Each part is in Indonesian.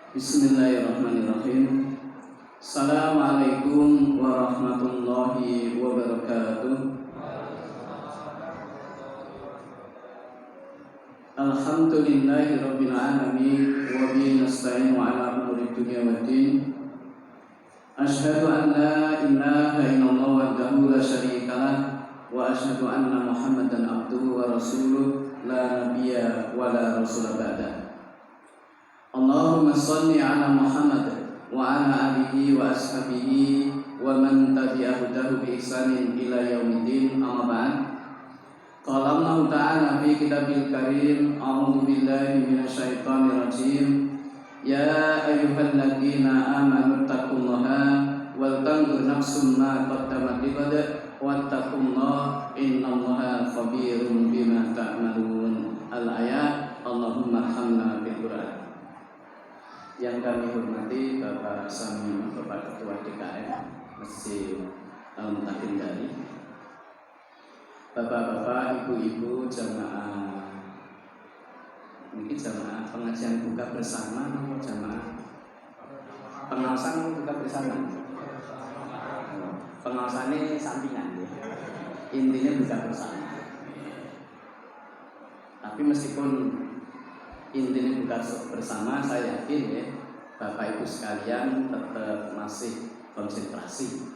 Bismillahirrahmanirrahim. Assalamualaikum warahmatullahi wabarakatuh. Alhamdulillahi rabbil alamin wa bihi nasta'inu ala umuri dunya waddin. Asyhadu an la ilaha illallah wahdahu la syarika lah wa asyhadu anna Muhammadan abduhu wa rasuluh la nabiyya wa la rasula ba'da. Allahumma shalli ala Muhammad wa ala alihi wa ashabihi wa man tabi'ahu bi ihsanin ila yaumiddin, amma ba'd. Qala Allah ta'ala fi kitabil karim, a'udzu billahi minasyaitonir rajim. Ya ayyuhalladzina amanu taqullaha wal tanzur nafsum ma qaddamat lighad wattaqullaha innallaha khabirum bima ta'malun. Al-ayat. Allahumma arhamna bil Qur'an. Yang kami hormati Bapak Sami, Bapak Ketua DKM Masjid Al-Mutakin, Bapak-bapak, ibu-ibu, jamaah, mungkin jamaah pengajian buka bersama atau jamaah pengawasan buka bersama. Pengawasan ini sampingan, ya. Intinya buka bersama. Tapi meskipun intinya buka bersama, saya yakin ya Bapak Ibu sekalian tetap masih konsentrasi,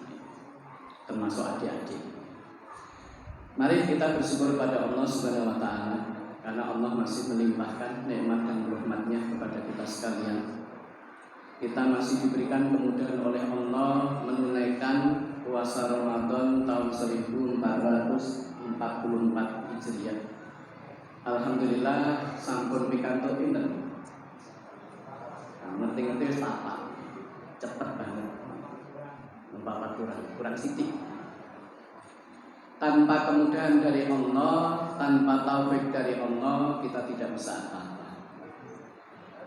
termasuk adik-adik. Mari kita bersyukur pada Allah Subhanahu wa Ta'ala, karena Allah masih melimpahkan nikmat dan rahmat-Nya kepada kita sekalian. Kita masih diberikan kemudahan oleh Allah menunaikan puasa Ramadan tahun 1444 Hijriah. Alhamdulillah sampun pikantuk pinten. Ngerti-ngerti wis apa? Cepet banget. Empat kurang sithik. Tanpa kemudahan dari Allah, tanpa taufik dari Allah, kita tidak bisa apa-apa.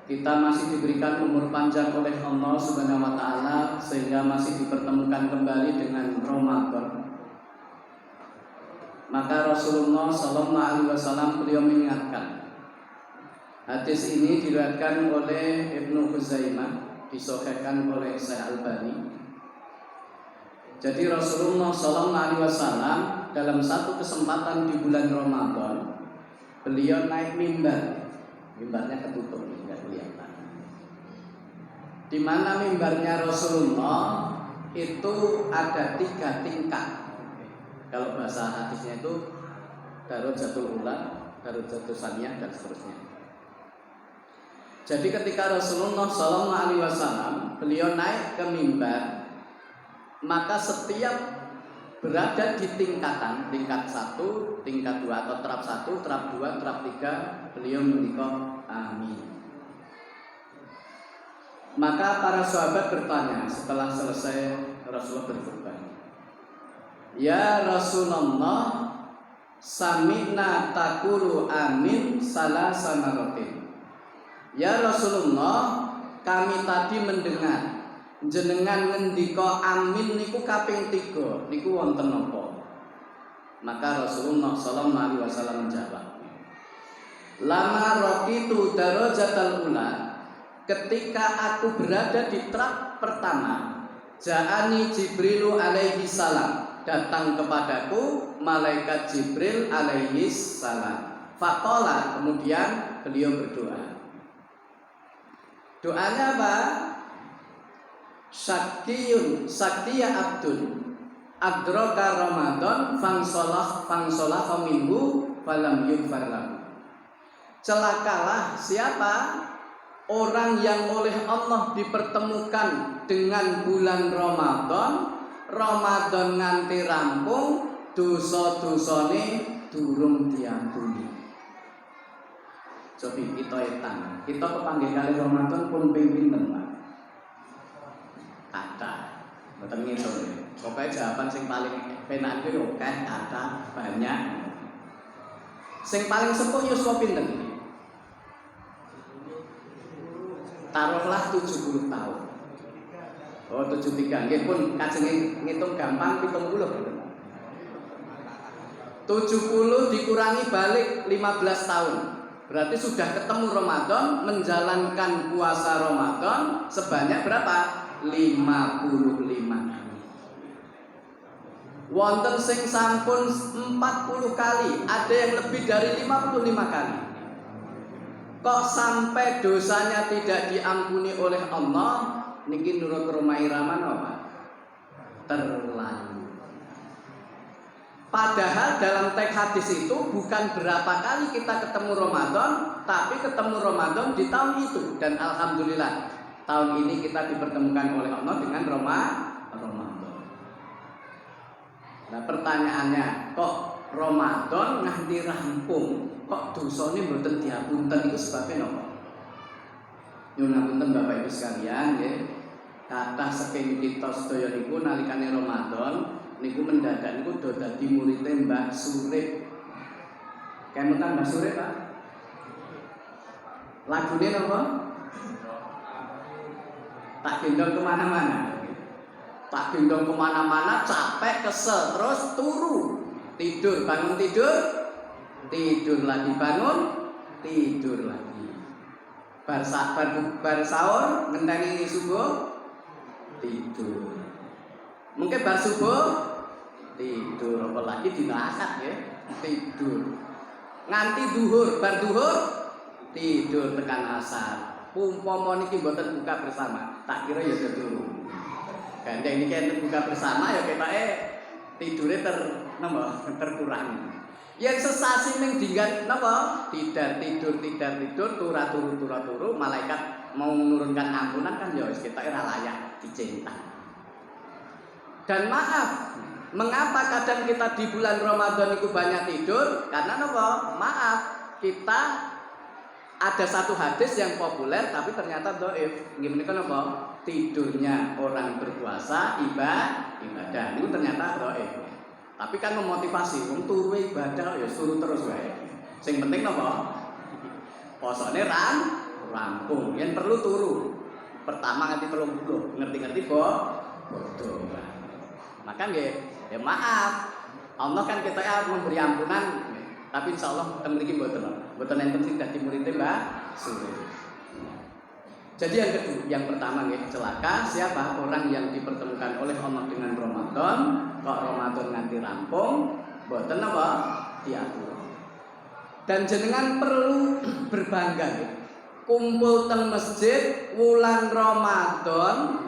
Kita masih diberikan umur panjang oleh Allah Subhanahu wa Ta'ala, sehingga masih dipertemukan kembali dengan Ramadan. Maka Rasulullah SAW beliau mengingatkan. Hadis ini diriwayatkan oleh Ibnu Khuzaimah, disahihkan oleh Syekh Albani. Jadi Rasulullah SAW dalam satu kesempatan di bulan Ramadan, beliau naik mimbar. Mimbarnya ketutup, tidak kelihatan. Di mana mimbarnya Rasulullah itu ada 3 tingkat. Kalau bahasa hadisnya itu Darajatul Ula, Darajatul Saniyah, dan seterusnya. Jadi ketika Rasulullah SAW beliau naik ke mimbar, maka setiap berada di tingkatan, tingkat 1, tingkat 2 atau terap 1, terap 2, terap 3, beliau mendikau amin. Maka para sahabat bertanya setelah selesai Rasulullah berkhutbah, ya Rasulullah, sami'na taqulu amin salasa maratin. Ya Rasulullah, kami tadi mendengar jenengan ngendika amin niku kaping 3, niku wonten napa? Maka Rasulullah sallallahu alaihi wasallam menjawab, lama raqitu darajatal ula, ketika aku berada di trap pertama, ja'ani Jibrilu alaihi salam, datang kepadaku malaikat Jibril alaihi salam. Faqala, kemudian beliau berdoa. Doanya apa? Saktiya abdun adraka Ramadan fangsolah minggu falam yughfar lahu. Celakalah siapa orang yang oleh Allah dipertemukan dengan bulan Ramadan, Ramadan nganti rampung, dosa-dosane durung diampuni. Cobi kita etan, kita kepanggil kali Ramadan pun ping pinten, Pak? Kata, mboten ngitung. Pokoke jawaban sing paling penak kuwi yo kata banyak. Sing paling sepuh yuswa pinten? Taruhlah 70 tahun. Oh, 73. Nggih pun kajeng ngitung gampang 70. 70 dikurangi balik 15 tahun. Berarti sudah ketemu Ramadan, menjalankan puasa Ramadan sebanyak berapa? 55 kali. Wonten sing sampun 40 kali, ada yang lebih dari 55 kali. Kok sampai dosanya tidak diampuni oleh Allah? Niki nurut Roma Irama apa? Terlalu. Padahal dalam teks hadis itu bukan berapa kali kita ketemu Ramadan, tapi ketemu Ramadan di tahun itu. Dan alhamdulillah tahun ini kita dipertemukan oleh Allah dengan Ramadan. Nah pertanyaannya, kok Ramadan nganti rampung, kok dosane mboten diapunten itu sebabnya napa? Nyuwun ngapunten Bapak Ibu sekalian nggih. Kathah saking kita sedaya niku nalikane Ramadan niku mendadak niku do dadi muridé Mbah Surip. Kemutan Mbah Surip, Pak. Lagune napa? Tak gendong kemana-mana. Tak gendong kemana-mana, capek, kesel, terus turu. Tidur, bangun tidur. Tidur lagi, bangun. Tidur lagi. Bar sahur, ngenteni subuh. Tidur. Mungkin bar subuh tidur, apalagi dina Ahad ya, tidur. Nganti duhur, bar duhur tidur tekan asar. Umpama niki mboten buka bersama, tak kira ya turu. Gandeng niki enten buka bersama ya ketake tidure terkurang. Yang sesasi ning dinggan napa? Tidak tidur, turu, malaikat mau menurunkan ampunan kan ya wis ketake ora layak dicinta. Dan maaf, mengapa kadang kita di bulan Ramadan itu banyak tidur? Karena apa? Maaf, kita ada satu hadis yang populer tapi ternyata dhaif. Gimana kan apa? Tidurnya orang berpuasa ibadah. Itu ternyata dhaif. Tapi kan memotivasi, wong turu ibadah ya suruh terus wae. Sing penting apa? Posone rampung. Yang perlu turu. Pertama nganti 30. Ngerti-ngerti bodoh. Maka ya maaf, Allah kan kita memberi ampunan, tapi insya Allah kita memiliki mboten enten sing dadi murid Mbah Surip. Jadi yang pertama celaka siapa? Orang yang dipertemukan oleh Allah dengan Ramadan, kok Ramadan nganti rampung, mboten apa? Diatur. Dan jenengan perlu berbangga kumpul teng masjid wulan Ramadan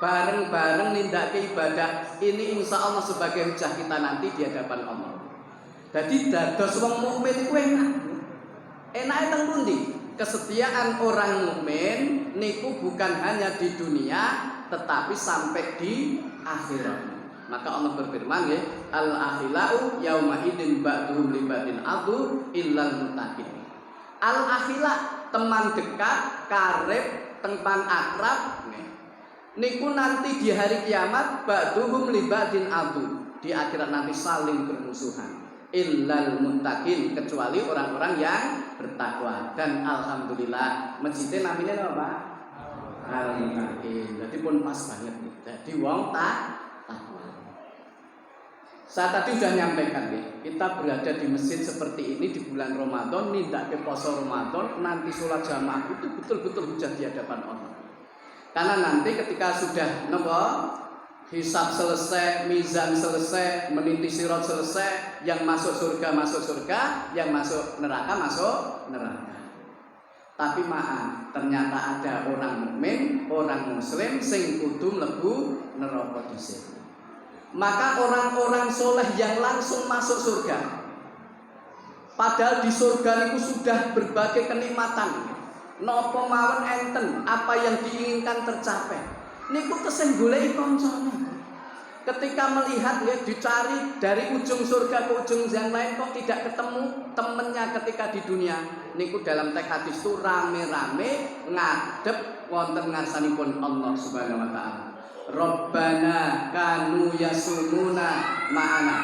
bareng-bareng nindake ibadah ini insya Allah sebagai hujah kita nanti di hadapan Allah. Jadi dados wong mukmin ku enak. Enake teng pundi? Kesetiaan orang mukmin niku bukan hanya di dunia tetapi sampai di akhirat. Maka Allah berfirman ya, al-akhilau yauma idin ba'duhum li ba'din adu illal muttaqin. Al-akhilah teman dekat, karib, teman akrab niku nanti di hari kiamat ba'duhum li ba'din adu. Di akhirat nanti saling bermusuhan. Illal muttaqin, kecuali orang-orang yang bertakwa. Dan alhamdulillah masjidnya namanya apa? Al-Muttaqin. Jadi pun pas banget. Jadi wong takwa. Saya tadi sudah nyampaikan kita berada di masjid seperti ini di bulan Ramadan, nindak ke poso Ramadan, nanti sholat jamaah itu betul-betul hujah di hadapan Allah. Karena nanti ketika sudah hisab selesai, mizan selesai, meniti sirat selesai, yang masuk surga, yang masuk neraka. Tapi maaf, ternyata ada orang mukmin, orang muslim sing kudu mlebu neraka dhisik. Maka orang-orang soleh yang langsung masuk surga, padahal di surga itu sudah berbagai kenikmatan. Napa mawon enten apa yang diinginkan tercapai. Niku tesih goleki kancane. Ketika melihat dicari dari ujung surga ke ujung yang lain kok tidak ketemu temennya ketika di dunia. Niku dalam teks hadis itu rame-rame ngadep wonten ngarsanipun Allah Subhanahu wa taala. Rabbana kanu yasumuna ma'ana.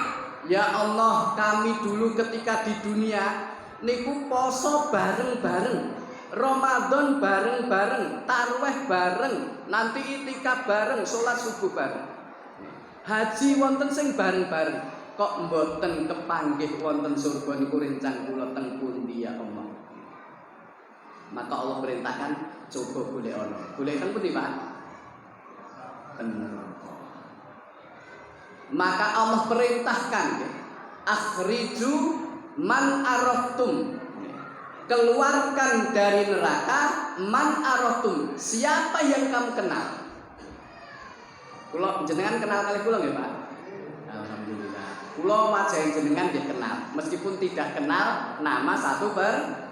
Ya Allah, kami dulu ketika di dunia niku poso bareng-bareng. Ramadan bareng-bareng, tarawih bareng, nanti itikaf bareng, sholat subuh bareng. Haji wonten sing bareng-bareng. Kok mboten kepanggih wonten surga niku rencang kula teng pundi ya Allah. Maka Allah perintahkan coba golek ono. Golek teng pundi, Pak? Neraka. Maka Allah perintahkan akhriju man araftum. Keluarkan dari neraka man araftum, siapa yang kamu kenal. Kula jenengan kenal kali kula nggih, Pak? Alhamdulillah. Kula wajah jenengan nggih kenal, meskipun tidak kenal nama satu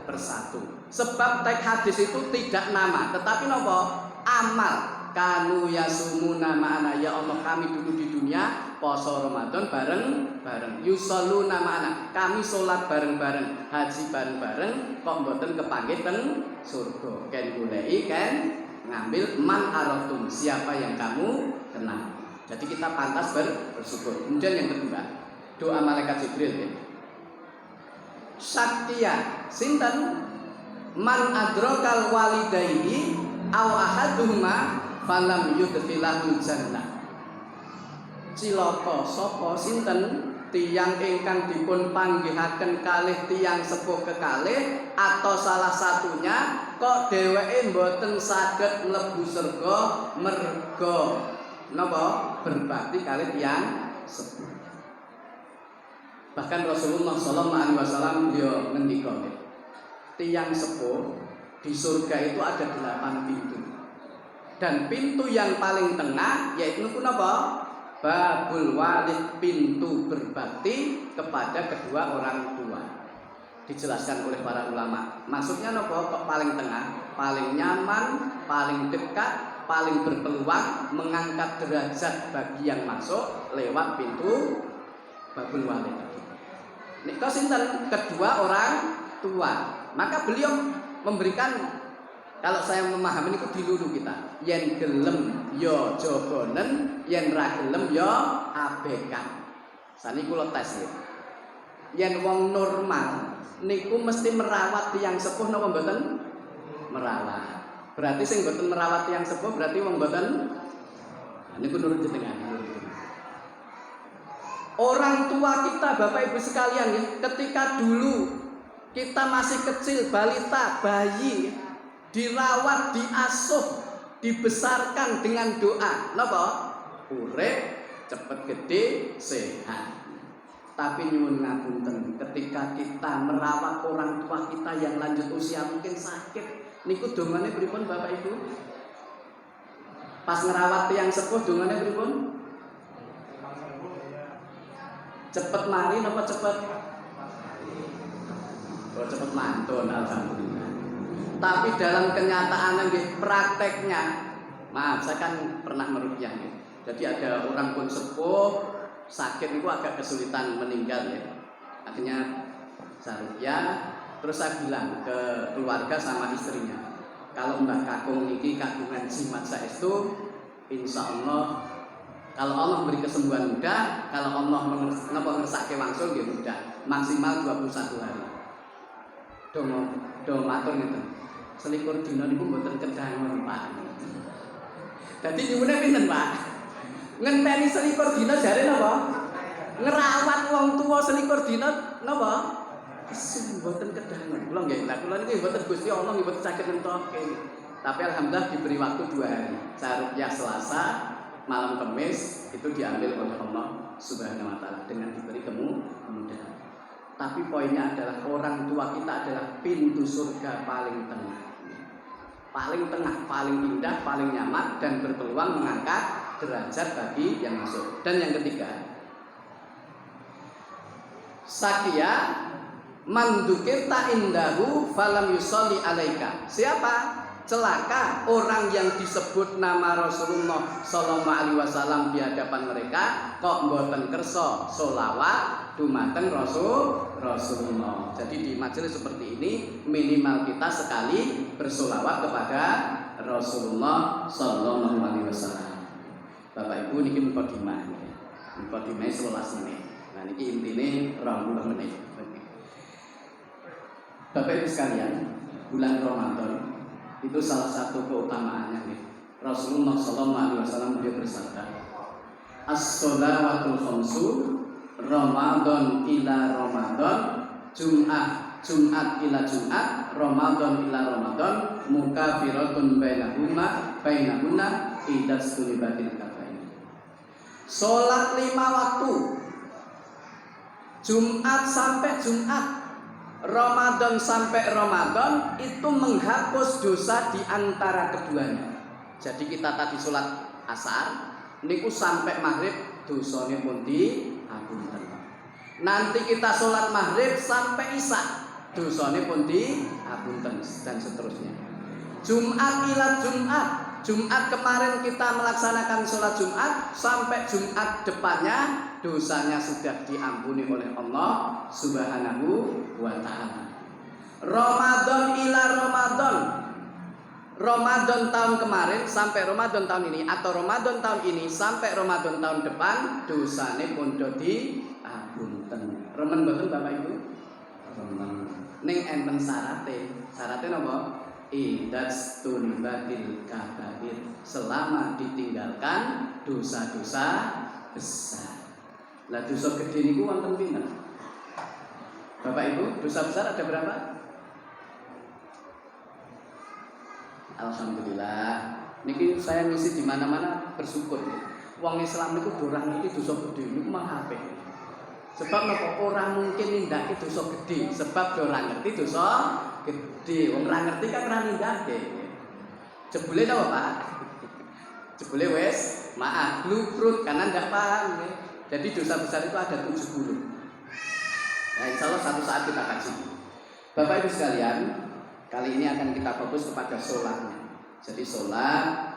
persatu. Sebab teks hadis itu tidak nama, tetapi napa? Amal. Kanu yasumuna ma'ana, ya Allah kami dulu di dunia poso Ramadan bareng-bareng. Yusalluna ma'ana, kami sholat bareng-bareng, haji bareng-bareng, kok mboten kepanggih teng surga. Ken goleki kan ngambil man araftum, siapa yang kamu kenal. Jadi kita pantas bersyukur. Kemudian yang kedua, doa malaikat Jibril ya. Satya sinten man adrokal walidayhi aw ahaduhuma falam yudkhilahul jannah. Cilaka sapa sinten tiyang ingkang dipun panggihaken kalih tiyang sepuh kekalih atau salah satunya kok dheweke mboten saged mlebu surga merga napa berbakti kalih tiyang sepuh. Bahkan Rasulullah sallallahu alaihi wasallam dia ngendika tiyang sepuh di surga itu ada 8 pintu. Dan pintu yang paling tengah yaitu napa? Babul walid, pintu berbakti kepada kedua orang tua. Dijelaskan oleh para ulama. Maksudnya napa kok paling tengah? Paling nyaman, paling dekat, paling berpeluang mengangkat derajat bagi yang masuk lewat pintu babul walid. Nika sinten kedua orang tua. Maka beliau memberikan, kalau saya memahami itu dilulu kita, yen gelem yo jogonen, yen ra gelem yo abekan. Sani kula tes ya. Yen wong normal niku mesti merawat tiyang sepuh napa mboten? Merawat. Berarti sing mboten merawat tiyang sepuh berarti wong mboten. Niku nurut jenengan. Orang tua kita Bapak Ibu sekalian ya, ketika dulu kita masih kecil, balita, bayi, dirawat, diasuh, dibesarkan dengan doa. Napa? Urip cepet gede, sehat. Tapi nyuwun ngapunten, ketika kita merawat orang tua kita yang lanjut usia mungkin sakit, niku dongane pripun Bapak Ibu? Pas ngerawat yang sepuh dongane pripun? Cepet mari napa cepet? Oh, cepet mantun, alhamdulillah. Tapi dalam kenyataannya, prakteknya, maaf, saya kan pernah meruqyah ya. Jadi ada orang pun sepuh, sakit itu agak kesulitan meninggal ya. Akhirnya saya ruqyah, terus saya bilang ke keluarga sama istrinya, kalau Mbak Kakung niki kagungan jimat saestu, insya Allah kalau Allah memberi kesembuhan mudah, kalau Allah ngersake langsung ya mudah, maksimal 21 hari. Do matur ngeten. Selikur dina niku mboten kedangon, Pak. Dadi nyuwune pinten, Pak? Ngenteni selikur dina jare napa? Ngerawat wong tuwa selikur dina napa? Mboten kedangon. Kula nggih, lah kula niki mboten Gusti Allah nggih mboten saged nentoke. Tapi alhamdulillah diberi waktu 2 hari. Saya Selasa, malam Kamis itu diambil oleh Allah Subhanahu wa taala dengan diberi kemudahan. Tapi poinnya adalah orang tua kita adalah pintu surga paling tengah. Paling tengah, paling indah, paling nyaman dan berpeluang mengangkat derajat bagi yang masuk. Dan yang ketiga, Sakia mandukirta indahu falam yusolli alaika. Siapa? Celaka orang yang disebut nama Rasulullah sallallahu alaihi wasallam di hadapan mereka kok mboten kersa selawat dumateng Rasulullah. Jadi di majelis seperti ini minimal kita sekali bersolawat kepada Rasulullah sallallahu alaihi wasallam. Bapak Ibu niki mukadimah. Mukadimah 11 menit. Nah niki intine 20 menit. Bapak Ibu sekalian, bulan Ramadan itu salah satu keutamaannya nih. Rasulullah SAW dia bersabda, as-sholawatul khamsu Ramadan ila Ramadan, Jum'ah Jumat ila Jumat, Ramadan ila Ramadan, mukafiratun bainahunna idza sulibatil kafain. Salat 5 waktu, Jumat sampai Jumat, Ramadan sampai Ramadan, itu menghapus dosa di antara keduanya. Jadi kita tadi sholat asar niku sampai maghrib dosane pun diapunten. Nanti kita sholat maghrib sampai isya dosane pun diapunten, dan seterusnya. Jumat ila Jumat, Jumat kemarin kita melaksanakan sholat Jumat sampai Jumat depannya dosanya sudah diampuni oleh Allah Subhanahu wa ta'ala. Ramadan ila Ramadan, Ramadan tahun kemarin sampai Ramadan tahun ini, atau Ramadan tahun ini sampai Ramadan tahun depan dosane pun diapunten. Remen betul Bapak Ibu? Remen. Ning enten syaratnya napa? Idas tunibatil kabair, selama ditinggalkan dosa-dosa besar. Lah dosa gede niku wonten pinten? Bapak Ibu, dosa besar ada berapa? Alhamdulillah. Niki saya ngisi di mana-mana bersyukur. Wong Islam niku dorang niki dosa gede niku mah apik. Sebab napa orang mungkin nindakake dosa gede, sebab dorang ngerti dosa gede. Wong ora ngerti kan ora nindakake. Jebule napa, Pak? Jebule wis maaf, luprut karena ndak paham ya. Jadi dosa besar itu ada 70. Nah, insya Allah satu saat kita kaji. Bapak Ibu sekalian, kali ini akan kita fokus kepada sholatnya. Jadi sholat,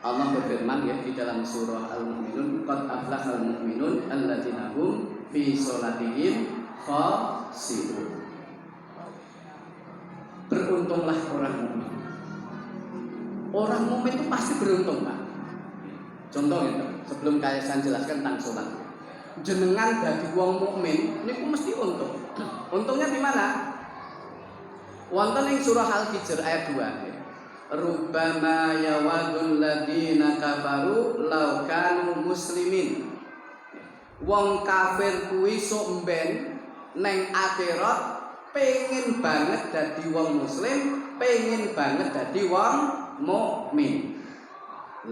Allah berfirman ya di dalam surah Al-Mu'minun, qad aflahal mu'minun alladzina hum fi sholatihim khashi'un. Beruntunglah orang mukmin. Orang mukmin itu pasti beruntung, Pak. Contoh itu, sebelum saya jelaskan tentang sholat. Jenengan dadi wong mukmin niku mesti untung. Untungnya di mana? Wonten ing surah Al-Hijr ayat 2 ya. Rubbama yawadul ladina kafaru law kanu muslimin. Wong kafir kuwi sok mben neng akhirat pengen banget dadi wong muslim, pengen banget dadi wong mukmin.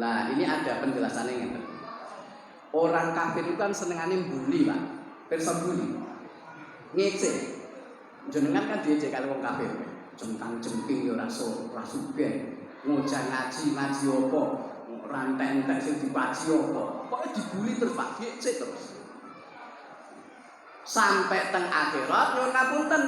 Lah ini ada penjelasannya ngeten. Orang kafir itu kan senengane mbuli, Pak. Pirsa mbuli. Ngece. Jenengan kan diejek karo wong kafir. Jengkang-jengking ya ora sugih. Ngojah ngaji apa? Rantek-entek sing dipaji apa? Pokoke dibuli terus, Pak. Diejek terus. Sampai teng akhirat nyuwun ngapunten.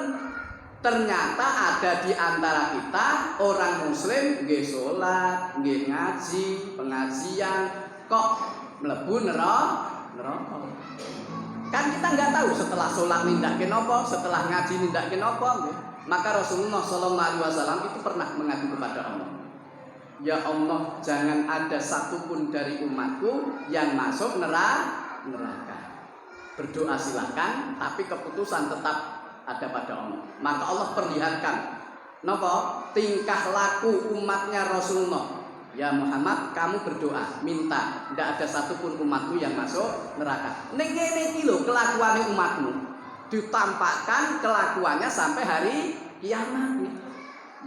Ternyata ada di antara kita orang muslim nggih salat, nggih ngaji, pengajian, kok mlebu neraka. Kan kita nggak tahu setelah sholat nindakin apa, setelah ngaji nindakin apa. Maka Rasulullah SAW itu pernah mengadu kepada Allah. Ya Allah, jangan ada satupun dari umatku yang masuk neraka. Berdoa silahkan, tapi keputusan tetap ada pada Allah. Maka Allah perlihatkan napa tingkah laku umatnya Rasulullah. Ya Muhammad, kamu berdoa, minta, tidak ada satupun umatmu yang masuk neraka. Ning kene iki lho kelakuane umatmu, ditampakkan kelakuannya sampai hari kiamat.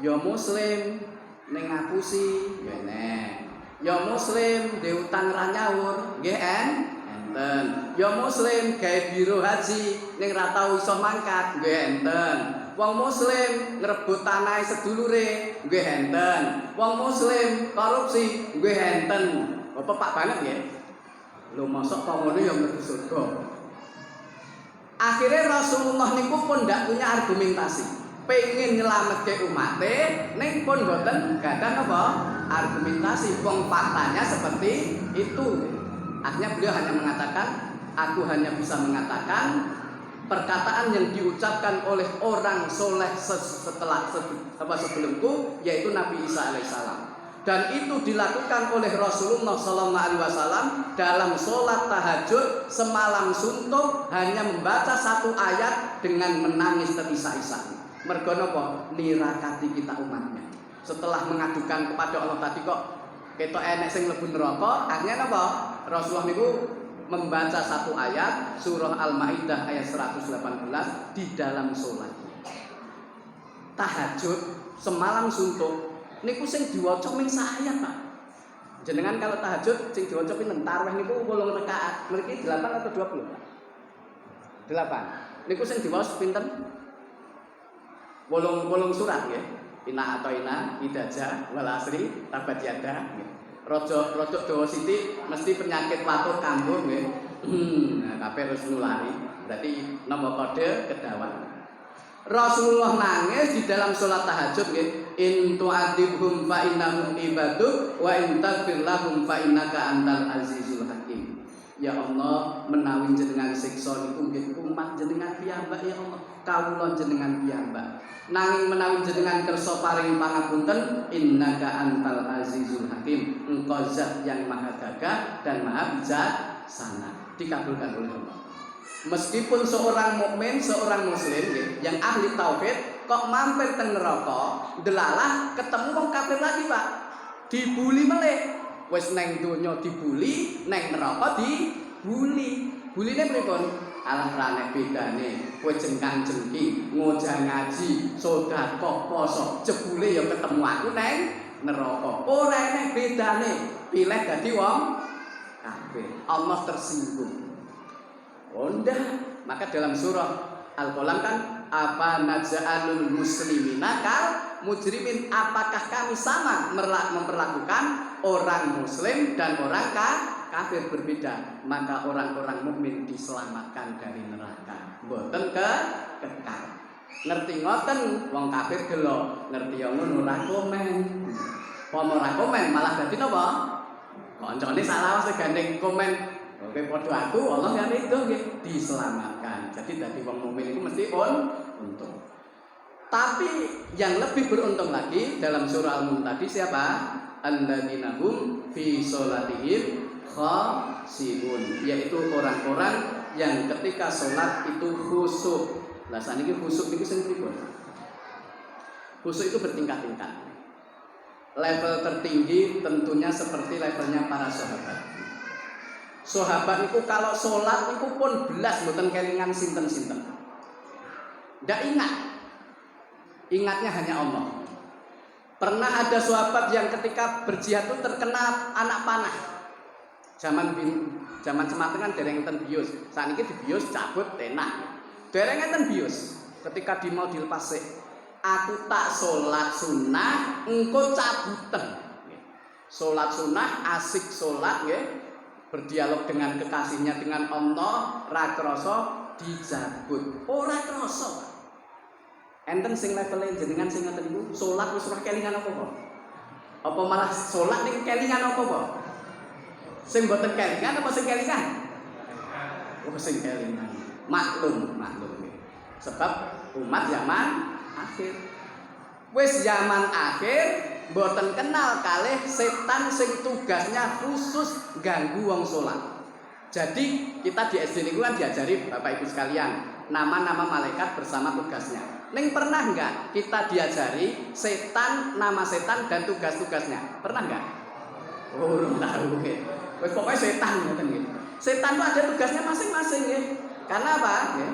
Ya muslim ning ngapusi, ya enek. Ya muslim dhe utang ra nyaur, nggih enten. Ya muslim gawe biro haji ning ra tau iso mangkat, nggih enten. Wong muslim ngrebut tanahe sedulure, nggih enten. Wong muslim korupsi, nggih enten. Apa Pak banget nggih? Lho mosok kok ngono ya mlebu surga. Akhirnya Rasulullah niku pun ndak punya argumentasi. Pengen nyelametke umate, ning pun boten gadah apa? Argumentasi. Wong faktanya seperti itu. Akhirnya beliau hanya mengatakan, aku hanya bisa mengatakan perkataan yang diucapkan oleh orang soleh sebelumku, yaitu Nabi Isa alaihissalam. Dan itu dilakukan oleh Rasulullah SAW dalam sholat tahajud semalam suntuk, hanya membaca satu ayat dengan menangis terisak-isak. Mergo napa? Nirakati kita umatnya. Setelah mengadukan kepada Allah tadi kok ketok enek sing mlebu neraka, akhirnya napa? Rasulullah niku membaca satu ayat surah Al-Maidah ayat 118 di dalam sholat. tahajud semalam suntuk niku sing diwaca ming saayat Pak. Jenengan kalau tahajud sing diwaca pinten tarawih niku 8 rakaat. Mriki 8 atau 20 Pak? 8. Niku sing diwaos pinten? 8 surat nggih. Inna atau ina, idaja, wal asri, tabat yada. Rodok dawa sithik mesti penyakit watuk kambuh nggih. Nah, kabeh harus nulari. Berarti napa kode kedawan. Rasulullah nangis di dalam sholat tahajud nggih. In tu'adzibhum fa innahum ibaduk wa in taghfir lahum fa innaka antal azizul hakim. Ya Allah, menawi jenengan siksa niku nggih umat jenengan piyambak ya Allah. Kawula jenengan piyambak. Nanging menawi jenengan kersa paring pangapunten, innaka antal azizul hakim. Engkau zat yang maha gagah dan maha bijaksana. Dikabulkan oleh Allah. Meskipun seorang mukmin, seorang muslim yang ahli tauhid kok mampir teng neraka, delalah ketemu wong kafir lagi, Pak. Dibuli meleh. Wis neng donya dibuli, neng neraka dibuli. Buline pripun? Alah rane bedane, kowe jengkang-jengking, ngojah ngaji, sedekah, poso, jebule ya ketemu aku neng neraka. Ora enek bedane, pilih dadi wong kafir. Allah tersinggung. Ondah, maka dalam surah Al-Qalam kan apa naj'alul muslimina kal mujrimin, apakah kami sama memperlakukan orang muslim dan orang kafir berbeda, maka orang-orang mukmin diselamatkan dari neraka mboten kekal. Ngerti ngoten wong kafir gelo, ngerti ngono ora komen. Ora komen malah dadi napa? Kancane salah wis gandeng komen. Oke, padha aku Allah yang itu diselamatkan. Jadi dari wong mukmin itu mesti untung. Tapi yang lebih beruntung lagi dalam surah Al-Mulk tadi siapa? Alladzina hum fi sholatihim khashi'un, yaitu orang-orang yang ketika sholat itu khusyuk. Lah saniki khusyuk niku sing pripun? Khusyuk itu bertingkat-tingkat. Level tertinggi tentunya seperti levelnya para sahabat. Sahabat itu kalau sholat itu pun belas mboten kelingan sinten-sinten. Ndak ingat. Ingatnya hanya Allah. Pernah ada sahabat yang ketika berjihad itu terkena anak panah. Zaman semanten dereng enten bius. Saniki di bius cabut tenak. Dereng enten bius. Ketika di mau dilepas aku tak sholat sunnah, engko cabuten. Sholat sunnah asik sholat nggih. Berdialog dengan kekasihnya dengan Allah, ra krasa dijabut. Ora krasa. Enten sing level jenengan sing ngoten niku, salat wis ora kelingan apa-apa. Apa malah salat ning kelingan apa-apa? Sing mboten kelingan apa sing kelingan? Oh, sing kelingan. Maklum. Sebab umat zaman akhir. Wis zaman akhir mboten kenal kalih setan sing tugasnya khusus ganggu wong sholat. Jadi kita di SD niku kan diajari Bapak Ibu sekalian nama-nama malaikat bersama tugasnya. Ning pernah enggak kita diajari nama setan dan tugas-tugasnya? Pernah enggak? Oh, belum tahu nggih. Wis pokoke setan ngoten nggih. Setan itu ada tugasnya masing-masing nggih. Karena apa? Nggih.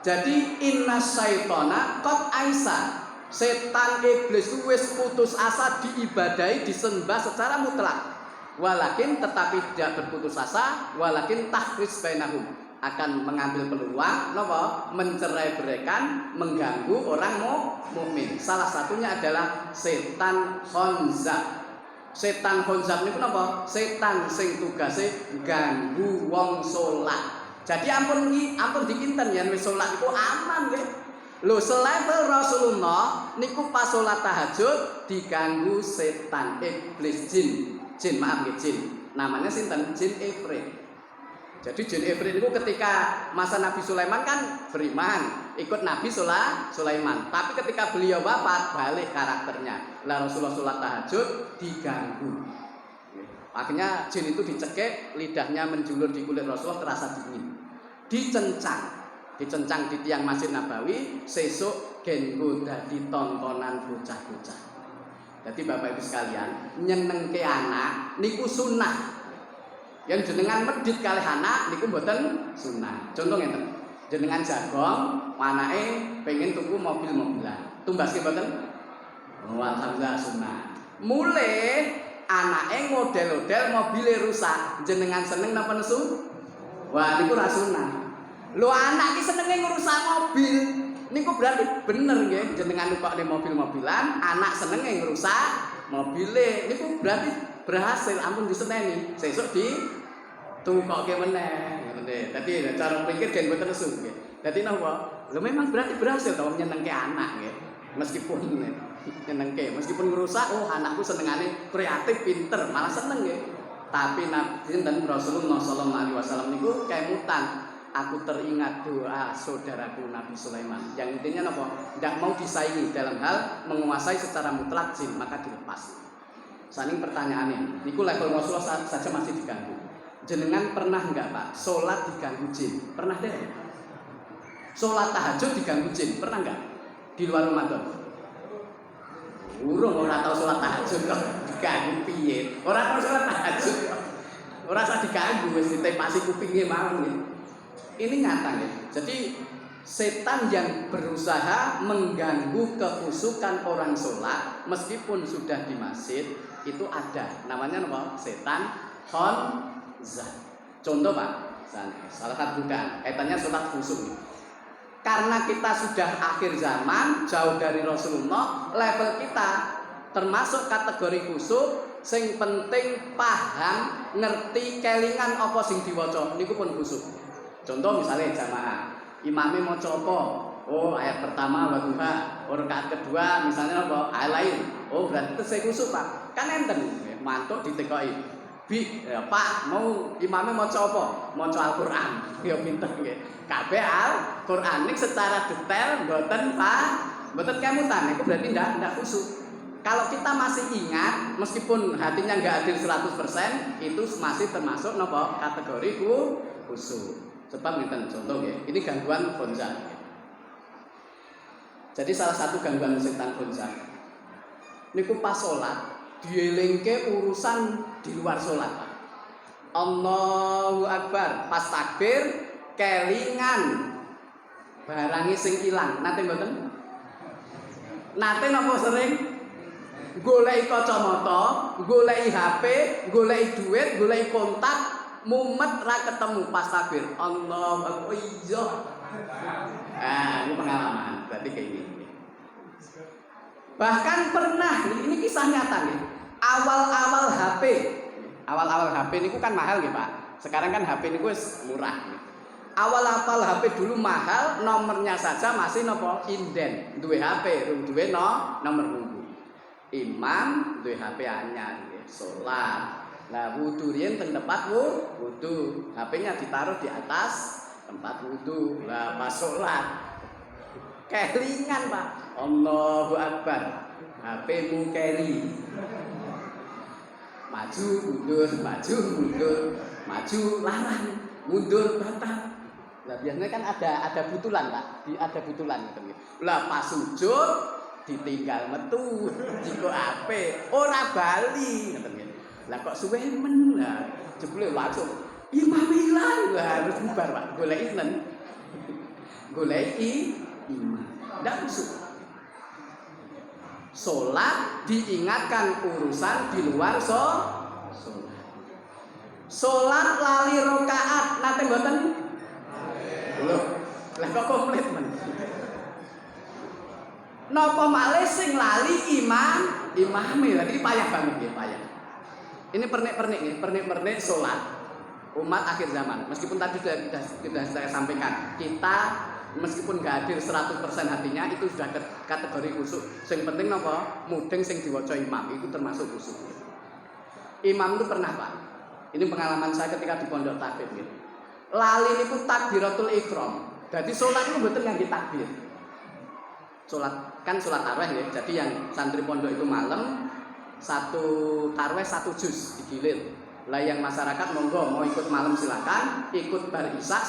Jadi inna syaitana qad aisa. Setan iblis itu wis putus asa diibadahi, disembah secara mutlak. Walakin tetapi tidak berputus asa, walakin tahris bainahum, akan mengambil peluang napa? Mencerai-beraikan, mengganggu orang mukmin. Salah satunya adalah setan khonzab. Setan khonzab niku napa? Setan sing tugase ganggu wong salat. Jadi ampun dikinten yen wis salat iku aman nggih. Lho selevel Rasulullah niku pas salat tahajud diganggu setan iblis jin namanya sinten? Jin Ifrit. Jadi jin Ifrit niku ketika masa Nabi Sulaiman kan beriman ikut Nabi Sulaiman, tapi ketika beliau wafat balik karakternya. Lah Rasulullah salat tahajud diganggu. Akhirnya jin itu dicekik, lidahnya menjulur di kulit Rasulullah terasa dingin. Dicencang di tiang Masjid Nabawi, sesuk genggo dadi tontonan bocah-bocah. Jadi Bapak Ibu sekalian, nyenengke anak niku sunnah. Yang jenengan medhit kalih anak niku mboten sunnah. Contoh ngeten. Jenengan jagong, anake pengen tuku mobil-mobilan. Tumbaske mboten? Oh, alhamdulillah sunah. Mulai anake model-model mobile rusak, jenengan seneng napa nesu? Wah, niku ra sunah. Lho anak iki senenge ngrusak mobil. Niku berarti bener nggih, jenengan nukokne mobil-mobilan, anak senenge ngrusak mobile. Niku berarti berhasil, ampun diseneni. Sesuk tukokke meneh, ngoten nggih. Dadi cara pikir gen mboten nesu nggih. Dadi napa? Lho memang berarti berhasil to nyenengke anak nggih. Meskipun nyenengke, meskipun ngerusak, oh anakku senengane kreatif, pinter, malah seneng nggih. Tapi Nabi dan Rasulullah sallallahu alaihi wasallam niku kemutan. Aku teringat doa saudaraku Nabi Sulaiman. Yang intinya apa? Tidak mau disaingi dalam hal menguasai secara mutlak jin, maka dilepas. Saking pertanyaannya, niku level Rasulullah saja masih diganggu. Jenengan pernah enggak Pak sholat diganggu jin? Pernah deh? Sholat tahajud diganggu jin, pernah enggak? Di luar Ramadan? Urung ora tau sholat tahajud kok diganggu piye? Ora tau sholat tahajud kok. Ora usah diganggu wis ditepasi kupinge mau nggih. Ini nyata ya. Jadi setan yang berusaha mengganggu kekhusyukan orang sholat meskipun sudah di masjid itu ada. Namanya apa? Setan khonzah. Contoh Pak, salah satu bukan kaitannya sholat khusyuk. Karena kita sudah akhir zaman, jauh dari Rasulullah, level kita termasuk kategori khusyuk, sing penting paham, ngerti kelingan apa sing diwaca, niku pun khusyuk. Contoh misalnya jamaah, imamnya mau apa? Oh ayat pertama wadduha, rakaat kedua misalnya apa? Ayat lain. Oh berarti itu saya khusyuk Pak. Kan enten, mantuk ditekoki. Ya, Pak mau imamnya mau apa? Mau Al-Quran. Ya pinter nggih. Kabeh Al-Quran ini secara detail mboten Pak, mboten kemutan. Itu berarti ndak khusyuk. Kalau kita masih ingat, meskipun hatinya nggak adil 100%, itu masih termasuk nopo kategori khusyuk. Sebab ngeten contoh ya, ini gangguan khonzah. Jadi salah satu gangguan setan khonzah. Niku pas sholat, dielingke urusan di luar sholat. Pak. Allahu Akbar, pas takbir kelingan barangi sing ilang. Nate mboten? Nate napa sering? Goleki kacamata, goleki HP, goleki duit, goleki kontak, mumet ra ketemu pas takbir. Allahu Akbar. Iya. Ini pengalaman. Berarti kayak gini. Bahkan pernah, ini kisah nyata nih. Awal-awal HP ini kan mahal nih Pak. Sekarang kan HP ini murah. Nih. Awal-awal HP dulu mahal, nomornya saja masih nopo inden. Duwe HP, duwe nomor nunggu. Imam duwe HP anyar, sholat. Nah wudu riyen teng tempat wudu, HP-nya ditaruh di atas tempat wudu. Lah pas sholat kelingan Pak. Allahu Akbar. HP-mu keli. Maju mundur, maju mundur, maju larang, mundur batal. Lah biasanya kan ada butulan Pak, ada butulan gitu. Lah pas sujud ditinggal metu, jiko HP ora bali ngoten nggih. Lah kok suwe men lah, jebule langsung imam ilang lah harus bubar Pak. Goleki nen. Goleki imam. Ndak khusyuk. Salat diingatkan urusan di luar salat. Salat lali rakaat nate mboten? Lho, lah kok komplit men. Napa malih sing lali imame lagi payah banget nggih, payah. Ini pernik-pernik salat umat akhir zaman. Meskipun tadi sudah saya sampaikan, kita meskipun enggak hadir 100% hatinya itu sudah kategori khusyuk. Sing penting napa? Mudeng sing diwaca imam itu termasuk khusyuk. Imam itu pernah Pak. Ini pengalaman saya ketika di pondok takbir gitu. Lali niku takbiratul ihram. Jadi salat itu mboten ngangge takbir. Salat tarawih ya. Jadi yang santri pondok itu malam satu tarawih 1 juz digilir. Lah yang masyarakat monggo mau ikut malam silakan, ikut bar isya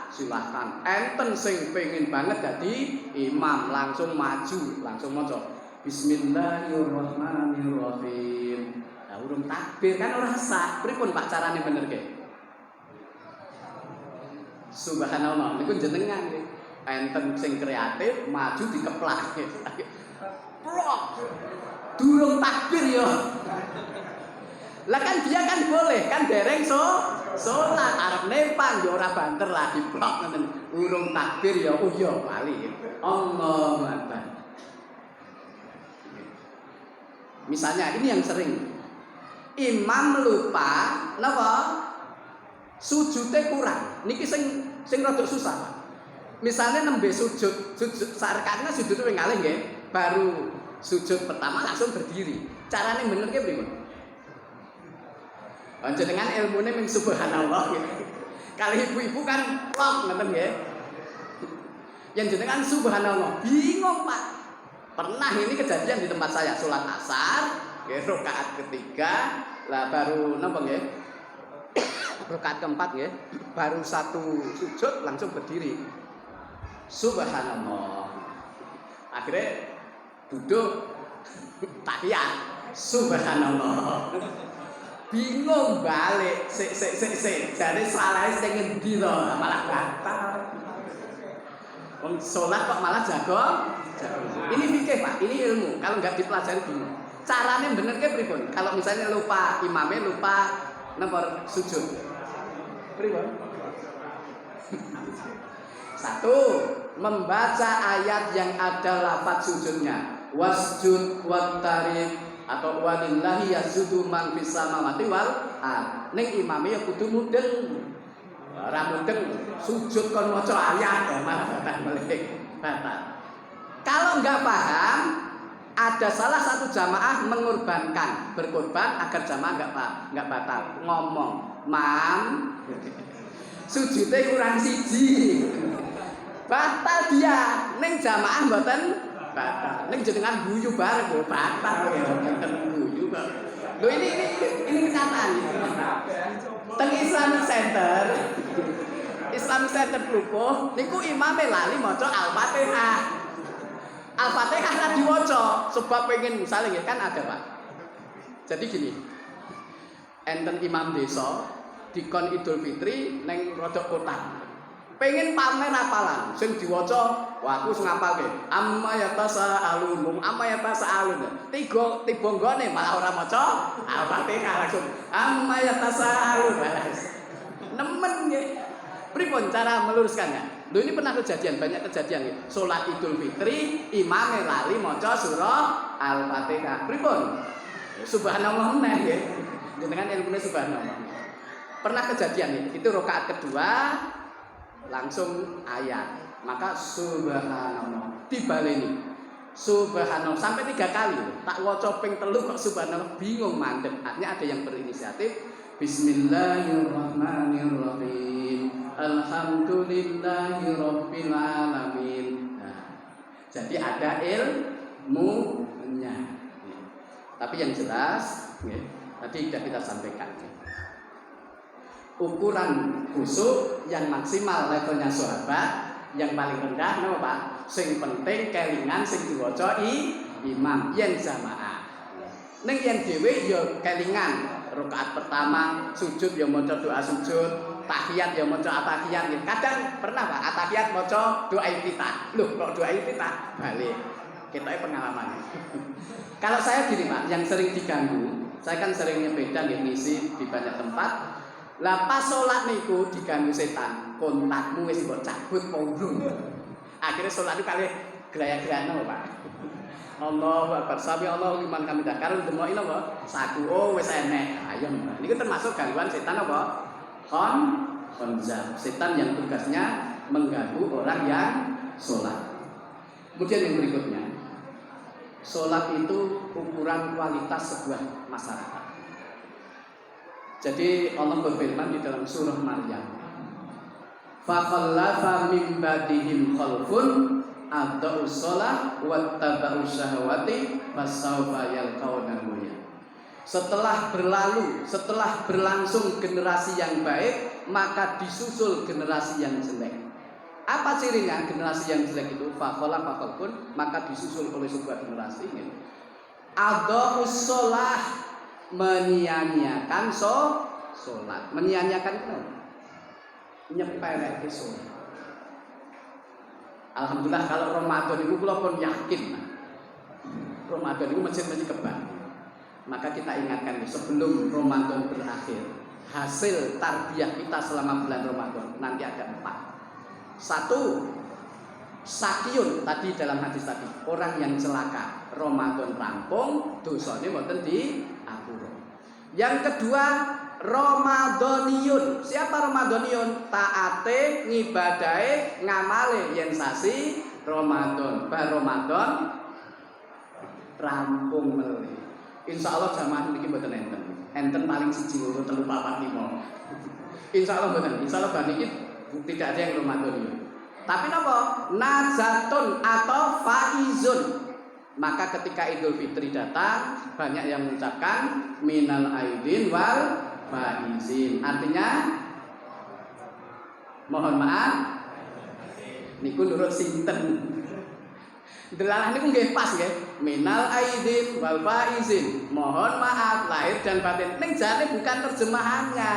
silakan. Enten sing pengen banget jadi imam langsung maju, langsung maca Bismillahirrahmanirrahim. Lah urung takbir kan ora sah. Pripun Pak carane bener nggih? Subhanallah niku jenengan nggih. enten sing kreatif maju dikeplak. Plok. Durung takbir ya. Lah kan dia kan boleh kan dereng salat arep nempang ya ora banter lah diplok ngoten. Urung takbir ya oh ya bali. Allahu Akbar. Misalnya ini yang sering imam lupa napa sujudnya kurang niki sing rada susah. Misalnya nembe sujud sarkane sujud ping kalih nggih baru sujud pertama langsung berdiri. Carane bener ki pripun? Panjenengan ilmune ming subhanallah gitu. Kali ibu-ibu kan plok ngoten nggih. Yang jenengan subhanallah bingung Pak. Pernah ini kejadian di tempat saya salat asar, nggih rakaat ketiga, lah baru napa nggih? Rakaat keempat nggih, baru satu sujud langsung berdiri. Subhanallah. Akhirnya duduk tahiyat. Subhanallah. Bingung balik. Jadi salah sing ngendi to? Malah batal. Wong salat kok malah jago. Ini fikih Pak, ini ilmu. Kalau nggak dipelajari bingung. Caranya bener ke pripun? Kalau misalnya lupa imamnya lupa nomor sujud. Pripun? Satu, membaca ayat yang ada lafaz sujudnya. Wasjud wattarik atau walillahi yasjudu man fis samawati wal ard. Ning imame ya kudu mudeng. Ora mudeng sujud kon maca ayat malah batal. Kalau enggak paham, ada salah satu jamaah berkorban agar jamaah enggak batal. Ngomong, "Mam, sujudnya kurang siji." Batal dia, ning jamaah mboten batal. Ning jenengan guyu bareng lho batal ya, mboten guyu kok. Lho ini kenyataan. Teng Islam Center Pluko niku imame lali maca Al-Fatihah. Al-Fatihah kan diwaca sebab pengen misalnya kan ada Pak. Jadi gini. Enten imam desa dikon Idul Fitri ning rodok kota. Pengen pamer apalan sing diwaca wah aku wis ngapalke amma yatasaalun tiba nggone malah ora maca Al-Fatihah langsung amma yatasaalun nemen nggih pripun cara meluruskannya lho ini pernah kejadian banyak kejadian nggih salat Idul Fitri imame lali maca surah Al-Fatihah pripun subhanallah meneh nggih jenengan ilmune subhanallah pernah kejadian itu rakaat kedua langsung ayat maka subhanallah dibaleni subhanallah sampai 3 kali tak waca ping 3 kok subhanallah bingung mandek artinya ada yang berinisiatif bismillahirrahmanirrahim alhamdulillahirabbil alamin jadi ada ilmunya tapi yang jelas tadi sudah kita sampaikan ukuran khusyuk yang maksimal levelnya sahabat yang paling rendah no Pak sing penting kelingan sing diwaca imam yen jamaah ning yen dhewe ya kelingan rakaat pertama sujud ya maca doa sujud tahiyat ya maca atahiyat kadang pernah Pak atahiyat maca doa iftitah lho kok doa iftitah balik kita pengalaman kalau saya gini Pak yang sering diganggu saya kan sering nyepeda ngisi di banyak tempat. Lah pas salat niku diganggu setan, kontakmu wis mbok cabut pondong. Akhirnya salat itu kali gelaya-gelana Pak. Allahu Akbar, sami Allahu liman hamidah. Karo demoki napa? Saku oh wis enek. Ayo. Niku termasuk gangguan setan apa? Konza. Setan yang tugasnya mengganggu orang yang salat. Kemudian yang berikutnya. Salat itu ukuran kualitas sebuah masyarakat. Jadi Allah berfirman di dalam surah Maryam. Fa khallafa min ba'dihim khalfun adza'us shalah wattaba'us syahawati fasawfa yalqawna ghayya. Setelah berlangsung generasi yang baik, maka disusul generasi yang jelek. Apa cirinya generasi yang jelek itu? Fa khallafa khalfun, maka disusul oleh sebuah generasi ini. Adza'us shalah menyia-nyiakan sholat menyia-nyiakan itu nyepelek sholat Alhamdulillah kalau Ramadan itu kula pun yakin. Ramadan itu masjid-masjid kebang. Maka kita ingatkan sebelum Ramadan berakhir, hasil tarbiyah kita selama bulan Ramadan nanti ada 4. 1, sakyun tadi dalam hadis tadi, orang yang celaka Ramadan rampung, dosanya mboten diapura. Yang kedua, Ramadhaniyun. Siapa Ramadhaniyun? Taate, ngibadahe, ngamale yen sasi Ramadan. Bar Ramadan rampung melih. Insyaallah jamaah niki mboten enten. Enten paling 1 2 3 4 5. Insyaallah mboten. Insyaallah bar niki tidak ada yang Ramadhaniyun. Tapi napa? Nazatun atau faizun. Maka ketika Idul Fitri datang, banyak yang mengucapkan minal aidin wal faizin. Artinya mohon maaf niku nurut sinten. Delalah niku nggih pas nggih. Minal aidin wal faizin. Mohon maaf lahir dan batin. Ning jane bukan terjemahannya.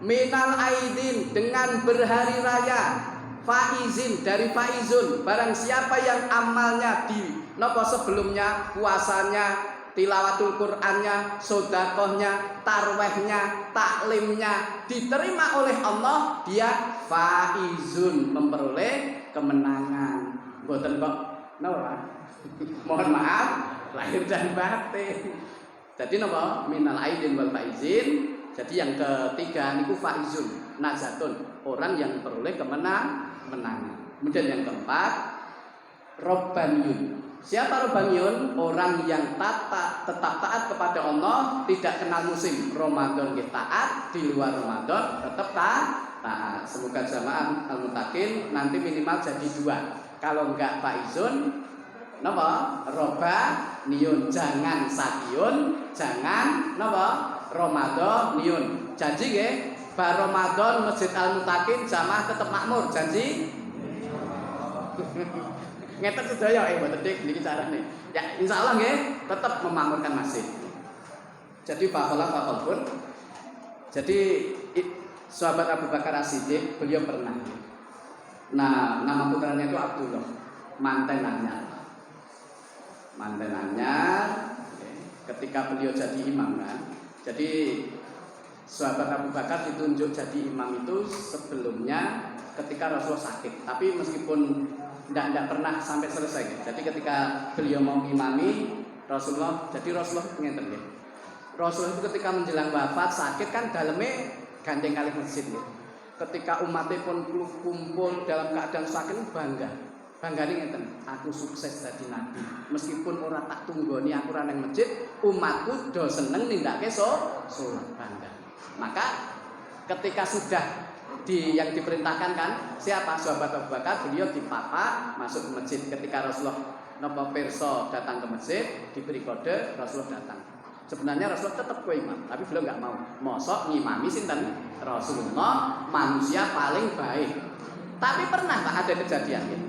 Minal aidin dengan berhari raya. Faizin dari faizun, barang siapa yang amalnya di napa sebelumnya, puasanya, tilawatul Qur'annya, sedekahnya, tarwehnya, taklimnya diterima oleh Allah, dia faizun, memperoleh kemenangan. Mboten kok napa? Mohon maaf, lahir dan batin. Jadi napa? Minal aidin wal faizin. Jadi yang ketiga niku faizun, nazatun, orang yang memperoleh kemenangan. Kemudian yang keempat, Robbaniyun. Siapa Robbaniyun? Orang yang tetap taat kepada Allah, tidak kenal musim. Ramadan kita taat, di luar Ramadan tetap taat. Semoga jamaah al-muttaqin nanti minimal jadi 2. Kalau enggak faizun, napa? Robbaniyun. Jangan sakyun, jangan napa? Ramadaniyun. Janji nggih? Bar Ramadan Masjid Al-Muttaqin jamaah tetap makmur, janji? Ngeten sedaya mboten dik niki carane. Ya insyaallah nggih tetap memakmurkan masjid. Jadi faqala faqalpun. Jadi sahabat Abu Bakar As-Siddiq beliau pernah. Nah, nama putranya itu Abdullah, mantenannya. Ketika beliau jadi imam kan. Jadi sahabat Abu Bakar ditunjuk jadi imam itu sebelumnya ketika Rasulullah sakit. Tapi meskipun tidak pernah sampai selesai. Jadi ketika beliau mau imami Rasulullah, jadi Rasulullah ngeten nggih. Rasulullah itu ketika menjelang wafat sakit kan dalamnya gandeng kali masjid nggih. Ketika umatnya pun kumpul dalam keadaan sakit bangga. Banggane ngeten, aku sukses dadi nabi. Meskipun orang tak tunggoni aku ra nang masjid, umatku do seneng nindakake salat bangga. Maka ketika sudah yang diperintahkan kan siapa sahabat Abu Bakar, beliau dipapa masuk ke masjid. Ketika Rasulullah napa pirsa datang ke masjid, diberi kode, Rasulullah datang. Sebenarnya Rasulullah tetap ke imam, tapi beliau nggak mau. Mosok ngimami sinten? Rasulullah, manusia paling baik. Tapi pernah Pak ada kejadian ya.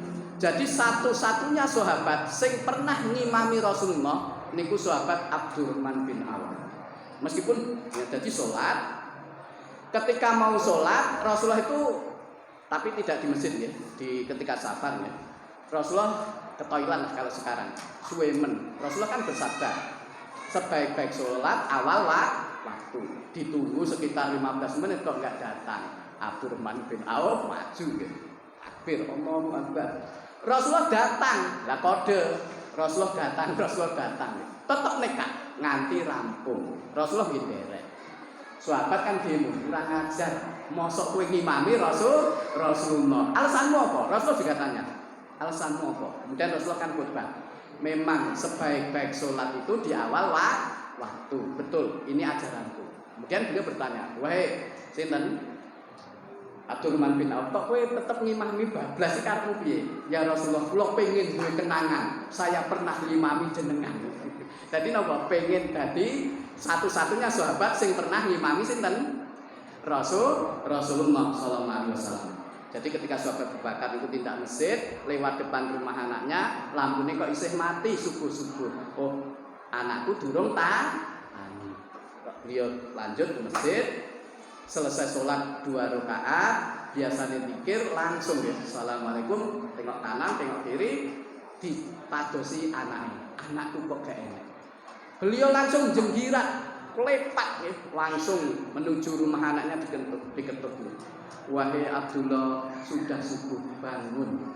Jadi satu-satunya sahabat sing pernah ngimami Rasulullah niku sahabat Abdurrahman bin Auf. Meskipun ya jadi sholat, ketika mau sholat Rasulullah itu tapi tidak di masjid ya, di ketika safar ya. Rasulullah ke toilet kalau sekarang, suwemen. Rasulullah kan bersabda, sebaik-baik sholat awal waktu, ditunggu sekitar 15 menit kok nggak datang. Abdurrahman bin Auf maju ya. Takbir, Allahu Akbar. Rasulullah datang, lah kode. Rasulullah datang. Tetap nekat nganti rampung. Rasulullah nderek. Sahabat kan demo, kurang ajar. Mosok kowe ngimami Rasulullah. Alasanmu apa? Rasulullah juga tanya. Alasanmu apa? Kemudian Rasulullah kan khutbah. Memang sebaik-baik sholat itu di awal waktu. Betul, ini ajaranku. Kemudian beliau bertanya, "Wahai sinten?" Abdurrahman bin Auf, kok kowe tetep ngimami bablas karepmu piye? Ya Rasulullah, kula pengin duwe kenangan. Saya pernah ngimami jenengan. Jadi napa pengen dadi satu-satunya sahabat sing pernah ngimami sinten? Rasulullah sallallahu alaihi wasallam. Jadi ketika sahabat Abu Bakar itu tindak masjid, lewat depan rumah anaknya, lampunya kok isih mati subuh-subuh. Oh, anakku durung beliau lanjut ke masjid. Selesai sholat 2 rakaat, biasanya zikir langsung ya. Assalamualaikum, tengok kanan, tengok kiri, dipadosi anakku kok gak enak. Beliau langsung jenggirat, klepak ya, langsung menuju rumah anaknya diketuk. Wahai Abdullah, sudah subuh, bangun.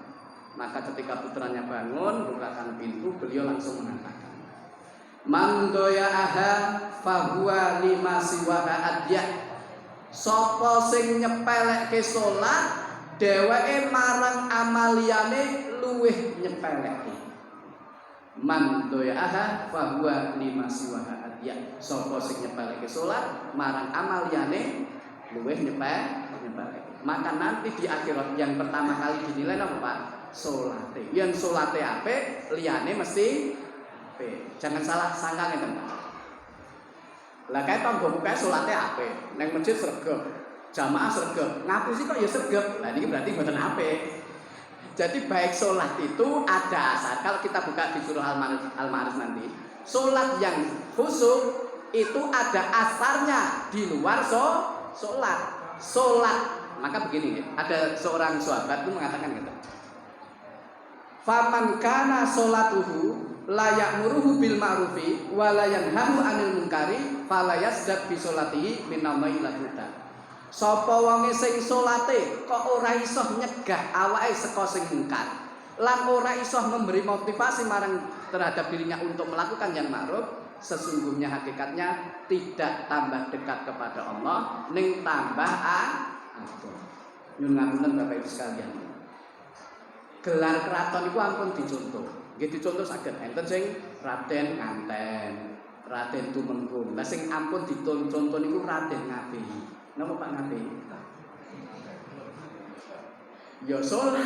Maka ketika putranya bangun, bukakan pintu, beliau langsung mengatakan, man doya'aha fahuwa lima siwaha adyah. Sapa sing nyepelekke salat, dheweke marang amaliyane luwih nyepelekke. Man doya'aha fahuwa lima siwaha adyah. Sapa sing nyepelekke salat, marang amaliyane luwih nyepelekke. Maka nanti di akhirat yang pertama kali dinilai apa Pak? Salate. Yen salate apik, liyane mesti apik. Jangan salah sangka ngeten Pak. Lah kae tanggomu kae salate apik, ning masjid sregep, jamaah sregep, ngapusi kok ya sregep. Lah niki berarti mboten apik. Jadi baik salat itu ada asar. Kalau kita buka di surah Al-Ma'arij nanti, salat yang khusyuk itu ada asarnya di luar salat. Maka begini, ada seorang sahabat itu mengatakan gitu. Faman kana salatuhu la ya'muruhu bil ma'rufi wa la yanhahu 'anil munkari fala yasdaq bi sholatihi minamai laduta. Sapa wonge sing salate kok ora iso nyegah awake saka sing mungkar lan ora iso memberi motivasi marang terhadap dirinya untuk melakukan yang ma'ruf, sesungguhnya hakikatnya tidak tambah dekat kepada Allah ning tambah adoh. Nyun ngapunten Bapak Ibu sekalian. Gelar keraton iku ampun dicontoh. Nggih dicontoh saged enten sing Raden Nganten, Raden Tumenggung. Lah sing ampun dicontoh niku Raden Ngabehi. Napa Pak Ngabehi? Ya salat.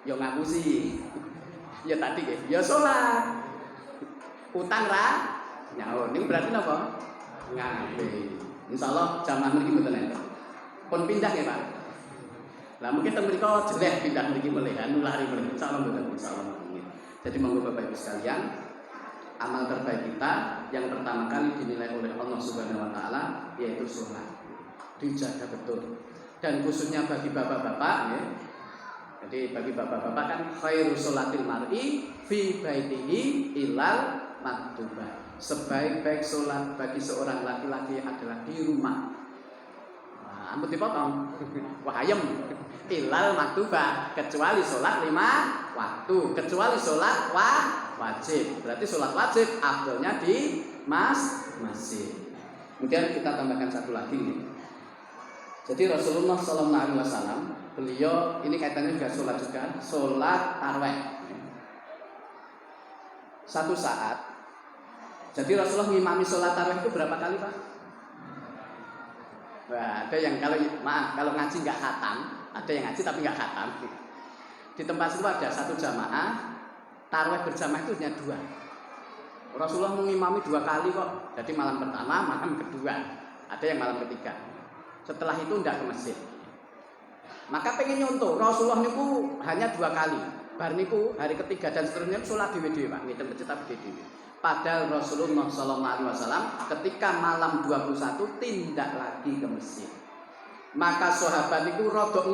Ya ngapusi. Ya tadi nggih, ya salat. Utang ra nyaur. Niku berarti napa? Ngabehi. Insyaallah jamaah mriki mboten enten. Pun pindah ya Pak. Lah mungkin temen mriko jelek pindah mriki melih, nulari melih. Insyaallah mboten, insyaallah. Jadi monggo Bapak Ibu sekalian, amal terbaik kita yang pertama kali dinilai oleh Allah Subhanahu wa taala yaitu salat. Dijaga betul. Dan khususnya bagi bapak-bapak ya. Jadi bagi bapak-bapak kan khairu sholatil mar'i fi baitihi ilal maktubah. Sebaik-baik salat bagi seorang laki-laki adalah di rumah. Ampun dipotong. Wah ayem. Ilal maktubah, kecuali sholat 5 waktu, kecuali sholat wajib. Berarti sholat wajib afdalnya di masjid. Kemudian kita tambahkan satu lagi nih. Jadi Rasulullah SAW beliau ini kaitannya juga sholat juga, sholat tarawih. Satu saat. Jadi Rasulullah ngimami sholat tarawih itu berapa kali Pak? Wah, ada yang kalau ngaji nggak khatam, ada yang ngaji tapi nggak khatam. Di tempat itu ada satu jamaah, tarawih berjamaah itu hanya 2. Rasulullah mengimami 2 kali kok. Jadi malam pertama, malam kedua. Ada yang malam ketiga. Setelah itu tidak ke masjid. Maka pengen nyontoh, Rasulullah niku hanya 2 kali. Bar niku hari ketiga dan seterusnya sholat dhewe-dhewe Pak, ngeten masjid tapi dhewe. Padahal Rasulullah SAW ketika malam 21 tidak lagi ke masjid. Maka sahabat itu rodok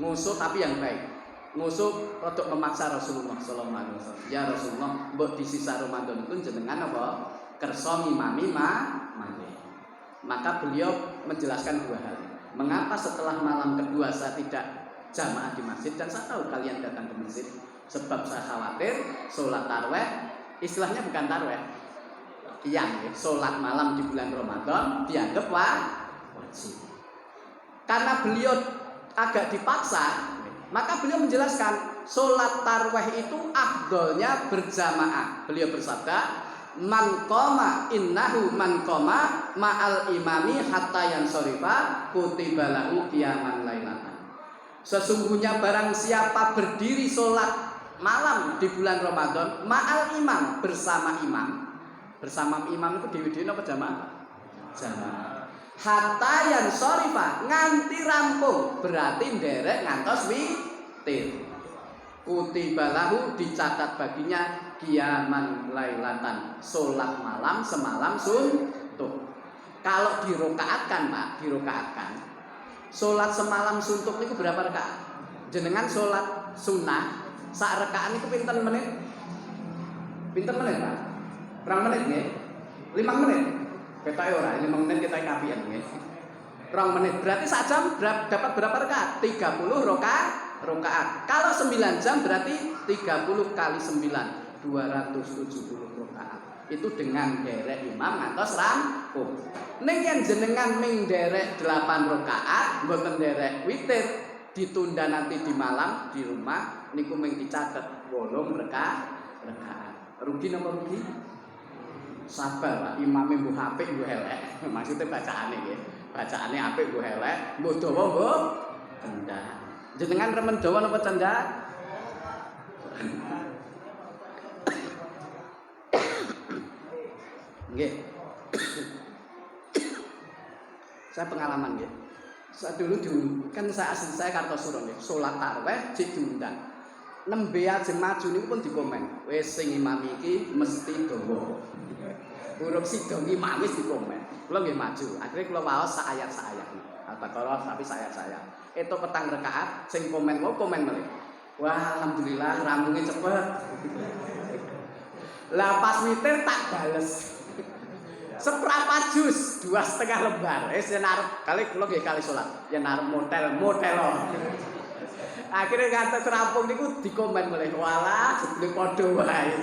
ngusuh tapi yang baik. Ngusuh rodok memaksa Rasulullah SAW. Ya Rasulullah, mbok di sisa Ramadan itu jenengan apa? Kersa ngimami mandi. Maka beliau menjelaskan 2 hal. Mengapa setelah malam kedua saya tidak jamaah di masjid dan saya tahu kalian datang ke masjid? Sebab saya khawatir sholat tarawih, istilahnya bukan tarawih, yang sholat malam di bulan Ramadan dianggap wajib. Karena beliau agak dipaksa, maka beliau menjelaskan sholat tarawih itu afdolnya berjamaah. Beliau bersabda, man qoma innahu man qoma ma'al imami hatta yansorifa kutiba lahu qiyaman lailatan. Sesungguhnya barang siapa berdiri sholat malam di bulan Ramadan ma'al imam, bersama imam. Bersama imam itu dewi-dewi apa jamaah? Jamaah. Hatta yansorifa, nganti rampung, berarti nderek ngantos witir. Kutiba lahu, dicatat baginya qiyaman lailatan, sholat malam semalam suntuk. Kalau dirokaatkan Pak, dirokaatkan Salat semalam suntuk niku berapa rakaat? Jenengan salat sunnah sak rakaat niku pinten menit? Pinten menit, Pak? Berapa menit nggih? 5 menit. Ketoke ora, 5 menit kita kapian nggih. 2 menit. Berarti sak jam dapat berapa rakaat? 30 rakaat. Kalau 9 jam berarti 30 kali 9, 270 rakaat. Itu dengan derek imam ngantos rampung. Ning yen jenengan ming derek 8 rakaat, mboten derek witir, ditunda nanti di malam di rumah niku ming dicatet 8 rakaat. Rugi napa rugi? Sabar Pak, imame mbuh apik mbuh elek. Maksudnya bacaane nggih. Bacaane apik mbuh elek, mbuh dawa mbuh cendak. Jenengan remen dawa napa cendak? Nggih. Saya pengalaman nggih. Saya dulu kan saya Kartosuro nggih, salat tarawih jek diundang. Nembe ajeng maju niku pun dikomen. Wis sing imam iki mesti dawa. Huruf sidong imam wis dikomen. Kula nggih maju. Akhire kula waos sak ayat-ayat. Al-Baqarah tapi sayat-sayat. Itu petang rakaat sing komen komen melih. Wah, alhamdulillah rampungnya cepet. Lah pas witir tak bales. Seprapat jus, 2,5 lembar. Yen arep kali kula nggih kali salat. Yen arep model. Akhirnya ngantos rampung niku dikomen oleh walah jebule padha wae.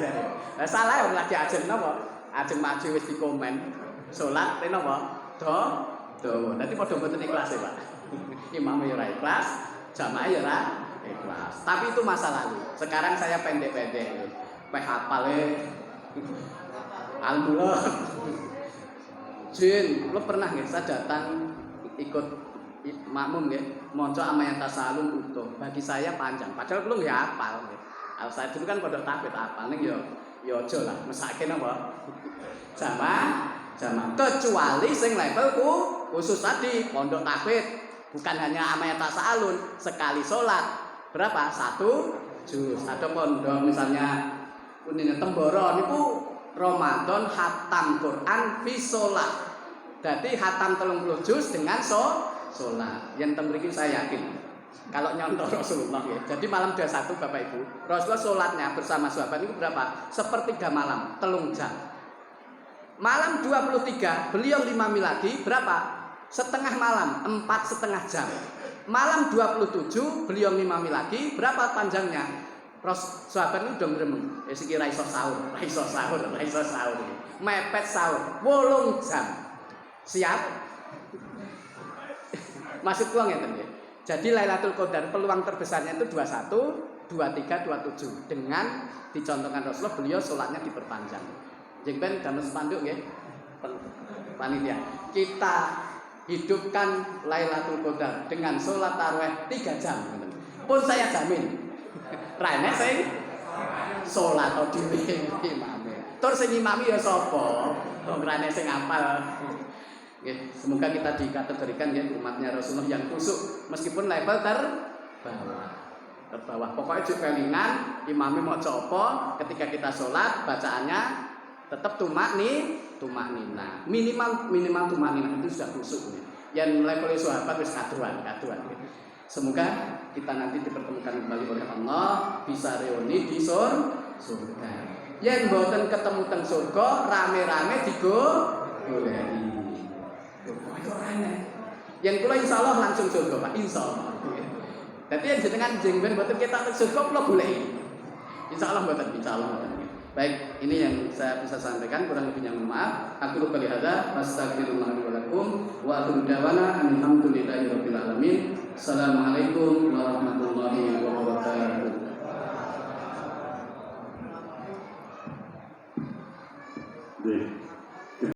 Lah salah ya lagi ajeng napa? Ajeng maju wis dikomen. Salat rene napa? Dawa. Dadi padha mboten ikhlas ya, Pak. Imam ya ora ikhlas, jamaah ya ora ikhlas. Tapi itu masa lalu. Sekarang saya pendek-pendek. Peh hafale. Alhamdulillah. Jin, lo pernah nggak saya datang ikut makmum nggak, maca amayat tasalum utuh. Bagi saya panjang, padahal lo nggak hafal. Kalau saya dulu kan pada takut apa nih yo aja lah, mesake napa? Jamaah. Kecuali sing levelku khusus tadi pondok takwid, bukan hanya amayat tasalun sekali sholat berapa? 1 juz. Ada pondok misalnya Unine Temboro niku Ramadan khatam Quran fi sholat. Jadi khatam 30 juz dengan sholat. Yang temriki saya yakin kalau nyontoh Rasulullah ya. Jadi malam 21 Bapak Ibu, Rasulullah sholatnya bersama sahabat itu berapa? Sepertiga malam, 3 jam. Malam 23 beliau ngimami lagi berapa? Setengah malam, 4,5 jam. Malam 27 beliau ngimami lagi berapa panjangnya? Sahabat ini udah ngremeng, sekira iso sahur. Mepet sahur, 8 jam. Siap? Maksud gua ngeten nggih. Jadi Lailatul Qadar peluang terbesarnya itu 21, 23, 27. Dengan dicontohkan Rasulullah, beliau sholatnya diperpanjang. Jengben damel spanduk nggih. Panitia. Kita hidupkan Lailatul Qadar dengan sholat tarawih 3 jam. Pun saya jamin. Rene sing salat dhewe imame. Tur sing imami ya sapa? Wong rene sing hafal. Nggih, semoga kita dikategorikan ya umatnya Rasulullah yang khusyuk meskipun level terbawah. Pokoknya juga kelingan imame maca apa ketika kita salat bacaannya tetap tumaknina. Minimal tumaknina itu sudah khusyuk. Yang level sahabat wis kaduan. Semoga kita nanti dipertemukan kembali oleh Allah, bisa reuni di surga. Yang mboten ketemu teng surga, rame-rame digoleki. Yang kula insyaallah langsung surga, Pak. Insyaallah. Dadi yang jenengan jengben mboten kita teng surga kula goleki. Insyaallah mboten. Baik, ini yang saya bisa sampaikan, kurang lebihnya mohon maaf. Aku lupa lihada, astagfirullah wa lakum wa akhiru da'wana alhamdulillahi rabbil alamin. Assalamualaikum warahmatullahi wabarakatuh.